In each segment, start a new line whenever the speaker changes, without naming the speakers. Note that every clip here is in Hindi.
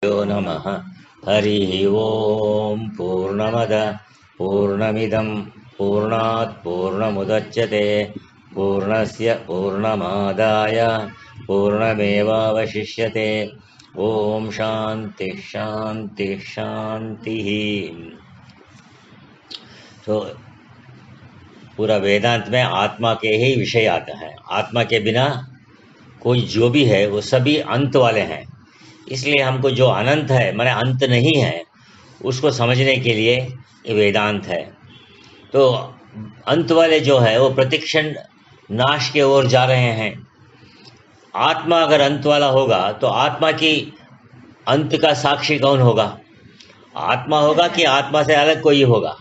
यो नमः। हरिः ओम्। पूर्णमद पूर्णमिदं पूर्णात् पूर्णमुदच्यते पूर्णस्य पूर्णमादाय पूर्णमेवावशिष्यते। ओम शांति शांति शांति। तो पूरा वेदांत में आत्मा के ही विषय आता है। आत्मा के बिना कोई जो भी है वो सभी अंत वाले हैं। इसलिए हमको जो अनंत है माने अंत नहीं है उसको समझने के लिए ये वेदांत है। तो अंत वाले जो है वो प्रतिक्षण नाश के ओर जा रहे हैं। आत्मा अगर अंत वाला होगा तो आत्मा की अंत का साक्षी कौन होगा? आत्मा होगा कि आत्मा से अलग कोई होगा?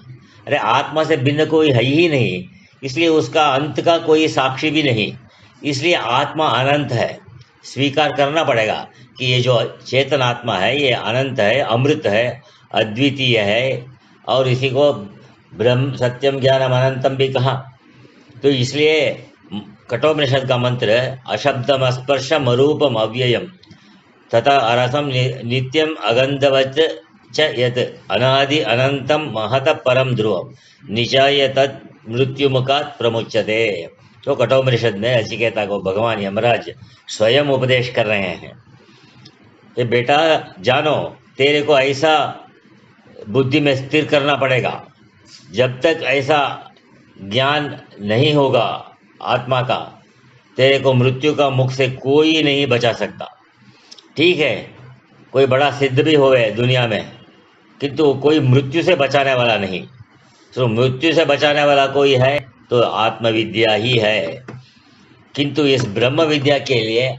अरे आत्मा से भिन्न कोई है ही नहीं, इसलिए उसका अंत का कोई साक्षी भी नहीं। इसलिए आत्मा अनंत है। स्वीकार करना पड़ेगा कि ये जो चेतन आत्मा है ये अनंत है, अमृत है, अद्वितीय है। और इसी को ब्रह्म सत्यम ज्ञानम अनंतम भी कहा। तो इसलिए कठोपनिषद का मंत्र अशब्दम स्पर्शम अरूपम अव्ययम तथा अरसम नित्यम अगंधवच च यत् अनादि अनंतम महत परम ध्रुवम निचाय तत् मृत्युमुखात् प्रमुच्यते। तो कठोपनिषद में नचिकेता को भगवान यमराज स्वयं उपदेश कर रहे हैं। ये बेटा जानो, तेरे को ऐसा बुद्धि में स्थिर करना पड़ेगा। जब तक ऐसा ज्ञान नहीं होगा आत्मा का, तेरे को मृत्यु का मुख से कोई नहीं बचा सकता। ठीक है, कोई बड़ा सिद्ध भी होवे दुनिया में, किंतु कोई मृत्यु से बचाने वाला नहीं। तो मृत्यु से बचाने वाला कोई है तो आत्मविद्या ही है। किंतु इस ब्रह्म विद्या के लिए,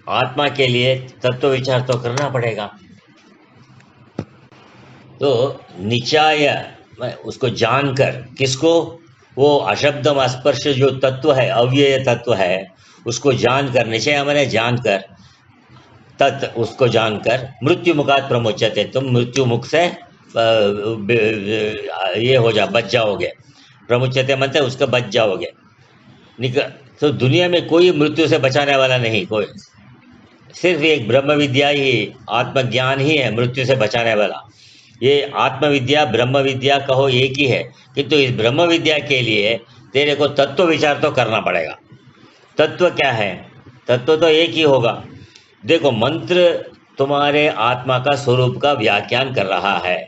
आत्मा के लिए तत्व विचार तो करना पड़ेगा। तो निचाय उसको जानकर, किसको? वो अशब्दम स्पर्श जो तत्व है, अव्यय तत्व है, उसको जानकर, निश्चय मैंने जानकर, तत् उसको जानकर मृत्यु मुखात् प्रमुच्यते, तुम मृत्यु मुख से ये हो जा, बच जाओगे। प्रमुच्यते मतलब उसका बच जाओगे। तो दुनिया में कोई मृत्यु से बचाने वाला नहीं, कोई। सिर्फ एक ब्रह्म विद्या ही, आत्मज्ञान ही है मृत्यु से बचाने वाला। ये आत्मविद्या ब्रह्म विद्या कहो एक ही है, किंतु इस ब्रह्म विद्या के लिए तेरे को तत्व विचार तो करना पड़ेगा। तत्व क्या है? तत्व तो एक ही होगा। देखो, मंत्र तुम्हारे आत्मा का स्वरूप का व्याख्यान कर रहा है।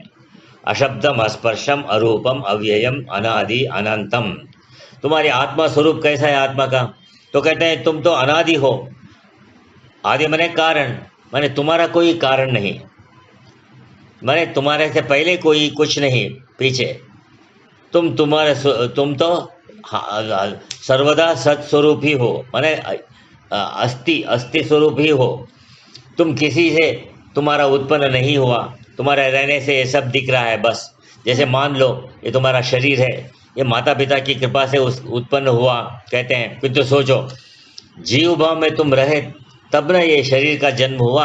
अशब्दम स्पर्शम अरूपम अव्ययम अनादि अनंतम। तुम्हारी आत्मा स्वरूप कैसा है आत्मा का? तो कहते हैं तुम तो अनादि हो। आदि माने कारण, माने तुम्हारा कोई कारण नहीं, माने तुम्हारे से पहले कोई कुछ नहीं, पीछे तुम तो सर्वदा सत्स्वरूप ही हो, माने अस्थि स्वरूप ही हो। तुम किसी से तुम्हारा उत्पन्न नहीं हुआ, तुम्हारे रहने से ये सब दिख रहा है। बस जैसे मान लो ये तुम्हारा शरीर है, ये माता पिता की कृपा से उत्पन्न हुआ कहते हैं। फिर तो सोचो, जीव भाव में तुम रहे तब ना ये शरीर का जन्म हुआ।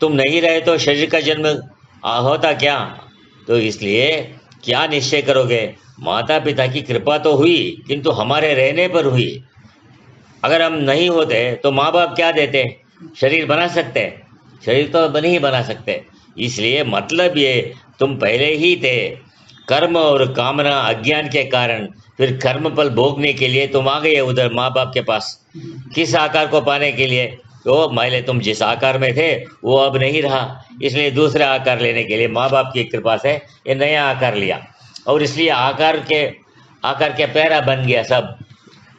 तुम नहीं रहे तो शरीर का जन्म होता क्या? तो इसलिए क्या निश्चय करोगे? माता पिता की कृपा तो हुई, किंतु हमारे रहने पर हुई। अगर हम नहीं होते तो माँ बाप क्या देते? शरीर बना सकते? शरीर तो नहीं बना सकते। इसलिए मतलब ये, तुम पहले ही थे। कर्म और कामना अज्ञान के कारण फिर कर्म फल भोगने के लिए तुम आ गए उधर माँ बाप के पास। किस आकार को पाने के लिए? तो पहले तुम जिस आकार में थे वो अब नहीं रहा, इसलिए दूसरा आकार लेने के लिए माँ बाप की कृपा से ये नया आकार लिया। और इसलिए आकार के पैरा बन गया सब,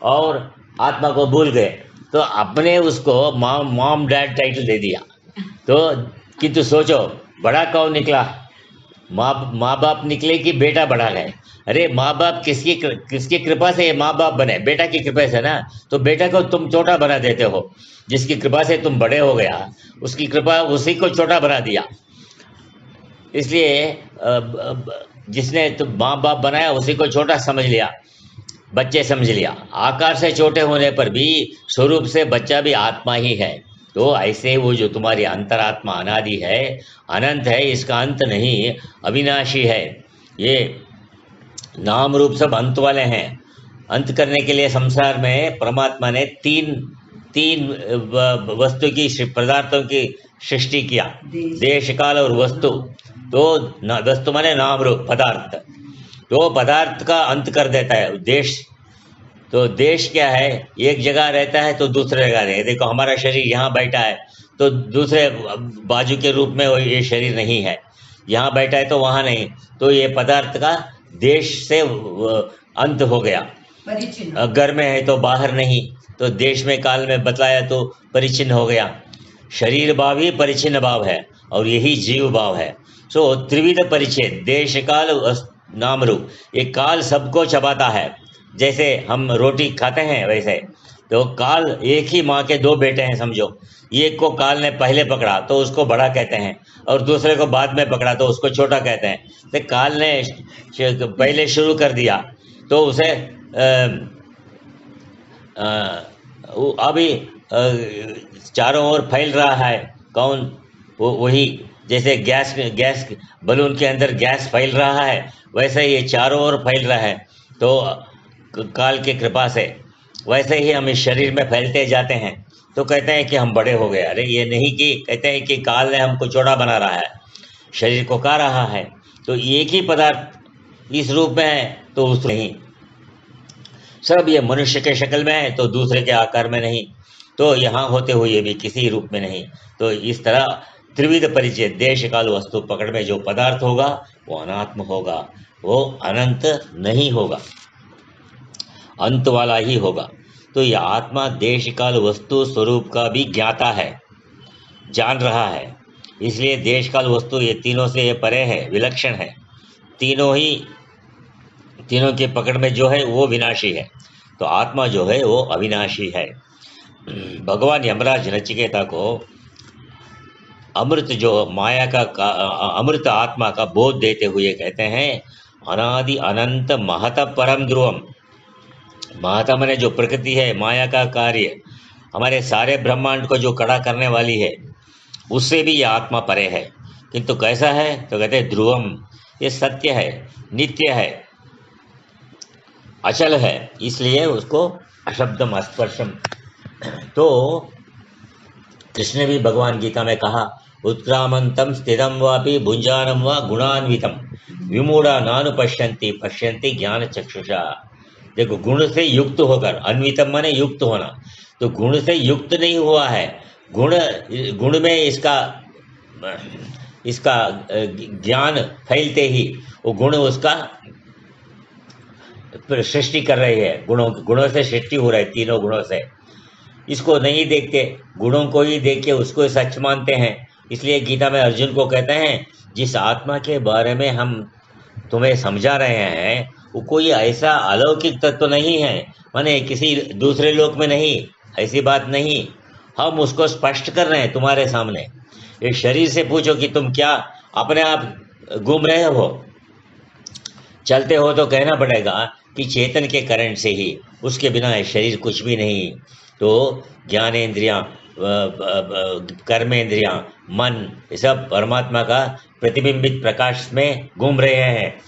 और आत्मा को भूल गए। तो अपने उसको मॉम डैड टाइटल दे दिया। तो किंतु सोचो, बड़ा कौन निकला? माँ बाप निकले कि बेटा बड़ा है? अरे माँ बाप किसकी कृपा से ये माँ बाप बने? बेटा की कृपा से ना। तो बेटा को तुम छोटा बना देते हो। जिसकी कृपा से तुम बड़े हो गया, उसकी कृपा उसी को छोटा बना दिया। इसलिए जिसने तुम माँ बाप बनाया उसी को छोटा समझ लिया, बच्चे समझ लिया। आकार से छोटे होने पर भी स्वरूप से बच्चा भी आत्मा ही है। तो ऐसे वो जो तुम्हारी अंतरात्मा अनादि है, अनंत है, इसका अंत नहीं, अविनाशी है। ये नाम रूप सब अंत वाले हैं। अंत करने के लिए संसार में परमात्मा ने तीन वस्तु की, पदार्थों की सृष्टि किया, देश काल और वस्तु। तो वस्तु माने नाम रूप पदार्थ, तो पदार्थ का अंत कर देता है देश। तो देश क्या है, एक जगह रहता है तो दूसरे जगह रहे। देखो हमारा शरीर यहाँ बैठा है तो दूसरे बाजू के रूप में ये शरीर नहीं है, यहाँ बैठा है तो वहाँ नहीं। तो ये पदार्थ का देश से अंत हो गया। घर में है तो बाहर नहीं, तो देश में काल में बतलाया तो परिचिन्न हो गया। शरीर भाव ही परिचिन्न भाव है और यही जीव भाव है। सो त्रिविध परिचय, देश काल नाम रूप। ये काल सबको चबाता है। जैसे हम रोटी खाते हैं वैसे तो काल एक ही माँ के दो बेटे हैं समझो। एक को काल ने पहले पकड़ा तो उसको बड़ा कहते हैं, और दूसरे को बाद में पकड़ा तो उसको छोटा कहते हैं। तो काल ने पहले शुरू कर दिया तो उसे अभी चारों ओर फैल रहा है। कौन? वही जैसे गैस बलून के अंदर गैस फैल रहा है, वैसे ये चारों ओर फैल रहा है। तो काल की कृपा से वैसे ही हम इस शरीर में फैलते जाते हैं। तो कहते हैं कि हम बड़े हो गए। अरे ये नहीं, कि कहते हैं कि काल ने हमको चौड़ा बना रहा है, शरीर को का रहा है। तो एक ही पदार्थ इस रूप में है तो उस नहीं, सब ये मनुष्य के शक्ल में है तो दूसरे के आकार में नहीं, तो यहाँ होते हुए भी किसी रूप में नहीं। तो इस तरह त्रिविध परिचय, देश काल वस्तु पकड़ में जो पदार्थ होगा वो अनात्म होगा, वो अनंत नहीं होगा, अंत वाला ही होगा। तो यह आत्मा देश काल वस्तु स्वरूप का भी ज्ञाता है, जान रहा है। इसलिए देश काल वस्तु ये तीनों से ये परे है, विलक्षण है। तीनों के पकड़ में जो है वो विनाशी है, तो आत्मा जो है वो अविनाशी है। भगवान यमराज नचिकेता को अमृत जो माया का अमृत आत्मा का बोध देते हुए कहते हैं, अनादि अनंत महत परम ध्रुवम। महता माने जो प्रकृति है, माया का कार्य, हमारे सारे ब्रह्मांड को जो कड़ा करने वाली है, उससे भी यह आत्मा परे है। किंतु कैसा है? तो कहते हैं ध्रुवम, ये सत्य है, नित्य है, अचल है, इसलिए उसको अशब्दम अस्पर्शम। तो कृष्ण ने भी भगवान गीता में कहा, उत्क्रामंतम स्थितम वापि भुंजानम व गुणान्वितम विमूढ़ा नानु पश्यन्ति पश्यन्ति ज्ञान चक्षुषा। देखो गुण से युक्त होकर, अन्वितम माने युक्त होना, तो गुण से युक्त नहीं हुआ है। गुण में इसका ज्ञान फैलते ही वो गुण उसका सृष्टि कर रही है। गुणों से सृष्टि हो रही है, तीनों गुणों से। इसको नहीं देखते, गुणों को ही देख के उसको सच मानते हैं। इसलिए गीता में अर्जुन को कहते हैं, जिस आत्मा के बारे में हम तुम्हें समझा रहे हैं वो कोई ऐसा अलौकिक तत्व नहीं है, माने किसी दूसरे लोक में नहीं, ऐसी बात नहीं। हम उसको स्पष्ट कर रहे हैं तुम्हारे सामने। ये शरीर से पूछो कि तुम क्या अपने आप घूम रहे हो, चलते हो, तो कहना पड़ेगा कि चेतन के करंट से ही, उसके बिना ये शरीर कुछ भी नहीं। तो ज्ञानेंद्रियां, कर्मेंद्रियां, मन, ये सब परमात्मा का प्रतिबिंबित प्रकाश में घूम रहे हैं।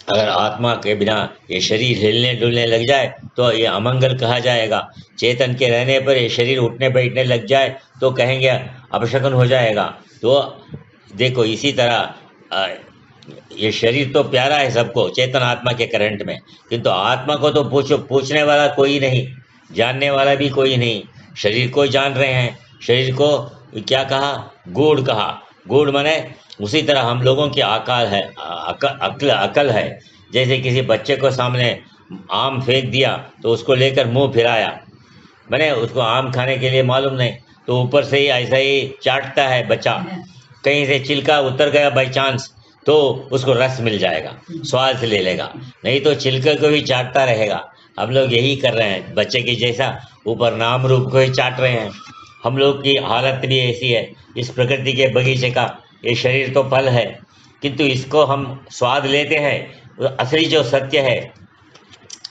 अगर आत्मा के बिना ये शरीर हिलने डुलने लग जाए तो ये अमंगल कहा जाएगा। चेतन के रहने पर ये शरीर उठने बैठने लग जाए तो कहेंगे अपशकुन हो जाएगा। तो देखो इसी तरह ये शरीर तो प्यारा है सबको, चेतन आत्मा के करंट में, किंतु आत्मा को तो पूछने वाला कोई नहीं, जानने वाला भी कोई नहीं। शरीर को जान रहे हैं, शरीर को क्या कहा? गूढ़ कहा। गूढ़ माने उसी तरह हम लोगों की अकल है। जैसे किसी बच्चे को सामने आम फेंक दिया तो उसको लेकर मुंह फिराया, मैंने उसको आम खाने के लिए मालूम नहीं, तो ऊपर से ही ऐसा ही चाटता है बच्चा। कहीं से छिलका उतर गया बाई चांस तो उसको रस मिल जाएगा, स्वाद से ले लेगा, नहीं तो छिलके को ही चाटता रहेगा। हम लोग यही कर रहे हैं, बच्चे की जैसा ऊपर नाम रूप को ही चाट रहे हैं। हम लोग की हालत भी ऐसी है। इस प्रकृति के बगीचे का ये शरीर तो फल है, किंतु इसको हम स्वाद लेते हैं, असली जो सत्य है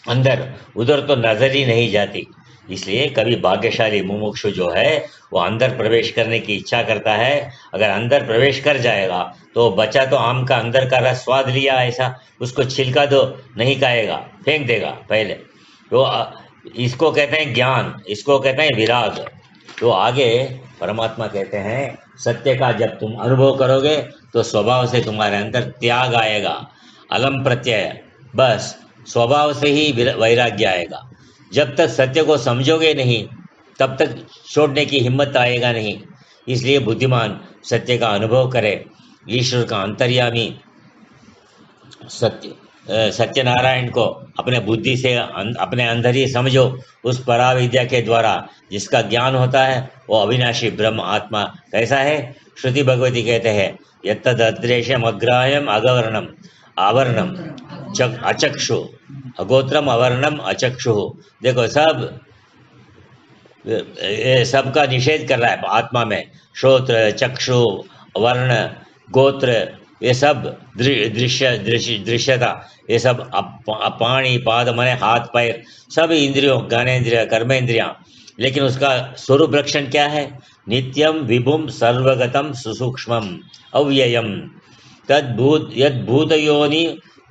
अंदर, उधर तो नजर ही नहीं जाती। इसलिए कभी भाग्यशाली मुमुक्षु जो है वो अंदर प्रवेश करने की इच्छा करता है। अगर अंदर प्रवेश कर जाएगा तो बच्चा तो आम का अंदर का रस स्वाद लिया ऐसा, उसको छिलका दो नहीं खाएगा, फेंक देगा पहले। तो इसको कहते हैं ज्ञान, इसको कहते हैं विराग। तो आगे परमात्मा कहते हैं सत्य का जब तुम अनुभव करोगे तो स्वभाव से तुम्हारे अंदर त्याग आएगा, अलम प्रत्यय, बस स्वभाव से ही वैराग्य आएगा। जब तक सत्य को समझोगे नहीं तब तक छोड़ने की हिम्मत आएगा नहीं। इसलिए बुद्धिमान सत्य का अनुभव करे, ईश्वर का अंतर्यामी सत्यनारायण को अपने बुद्धि से अपने अंदर ही समझो। उस पराविद्या के द्वारा जिसका ज्ञान होता है वो अविनाशी ब्रह्म आत्मा कैसा है? श्रुति भगवती कहते हैं यत्तद अदृश्यम अग्राह्यम अगवर्णम आवरणम अचक्षु, अगोत्रम अवर्णम अचक्षु। देखो सबका निषेध कर रहा है आत्मा में। श्रोत्र, चक्षु, वर्ण, गोत्र, ये सब दृश्यता, ये सब पाणी, पाद मने हाथ पैर, सब इंद्रियों, ज्ञानेन्द्रिय, कर्मेंद्रियां। लेकिन उसका स्वरूप लक्षण क्या है? नित्यम विभुम सर्वगतम सुसूक्ष्मम अव्ययम तद्भूत यद्भूत योनि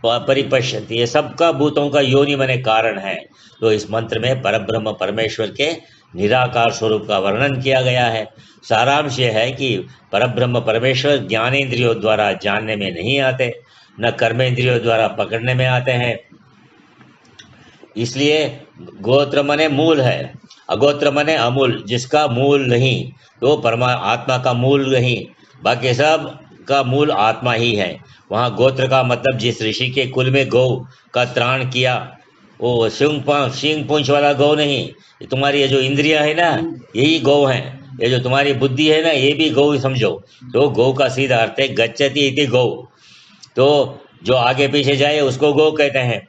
परिपश्यति। ये सबका भूतों का योनि मने कारण है। तो इस मंत्र में परब्रह्म परमेश्वर के निराकार स्वरूप का वर्णन किया गया है। सारांश यह है कि परब्रह्म परमेश्वर ज्ञानेंद्रियों द्वारा जानने में नहीं आते, न कर्मेंद्रियों द्वारा पकड़ने में आते हैं। इसलिए गोत्र मने मूल है, अगोत्र मने अमूल, जिसका मूल नहीं, तो आत्मा का मूल नहीं, बाकी सब का मूल आत्मा ही है। वहाँ गोत्र का मतलब जिस ऋषि के कुल में गौ का त्राण किया, वो सिंह पूंछ वाला गौ नहीं। तुम्हारी ये जो इंद्रिया है ना, यही गौ है। ये जो तुम्हारी बुद्धि है ना, ये भी गौ समझो। तो गौ का सीधा अर्थ है गच्छति इति गौ। तो जो आगे पीछे जाए उसको गौ कहते हैं।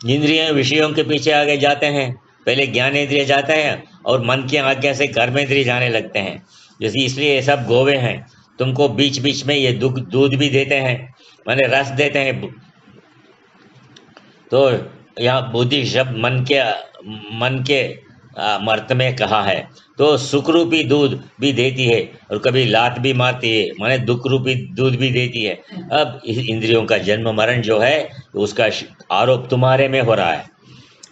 इंद्रियां विषयों के पीछे आगे जाते हैं, पहले ज्ञानेंद्रिय जाते हैं और मन की आज्ञा से कर्मेंद्रिय जाने लगते हैं। जैसे इसलिए ये सब गोवे हैं। तुमको बीच बीच में ये दूध भी देते हैं, माने रस देते हैं। तो यहाँ बुद्धि शब्द मन के मर्त में कहा है। तो सुख रूपी दूध भी देती है और कभी लात भी मारती है, माने दुख रूपी दूध भी देती है। अब इस इंद्रियों का जन्म मरण जो है उसका आरोप तुम्हारे में हो रहा है।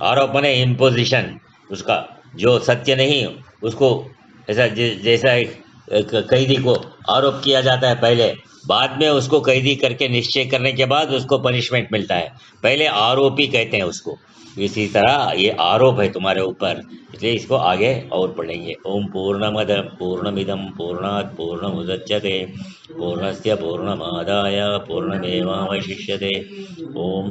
आरोप माने इम्पोजिशन, उसका जो सत्य नहीं उसको ऐसा जैसा एक कैदी को आरोप किया जाता है पहले, बाद में उसको कैदी करके निश्चय करने के बाद उसको पनिशमेंट मिलता है। पहले आरोपी कहते हैं उसको। इसी तरह ये आरोप है तुम्हारे ऊपर, इसलिए इसको आगे और पढ़ेंगे। ओम पूर्णमद पूर्णमिदम पूर्णात् पूर्णमुदच्यते पूर्णस्य पूर्णमादाय पूर्णमेवावशिष्यते। ओम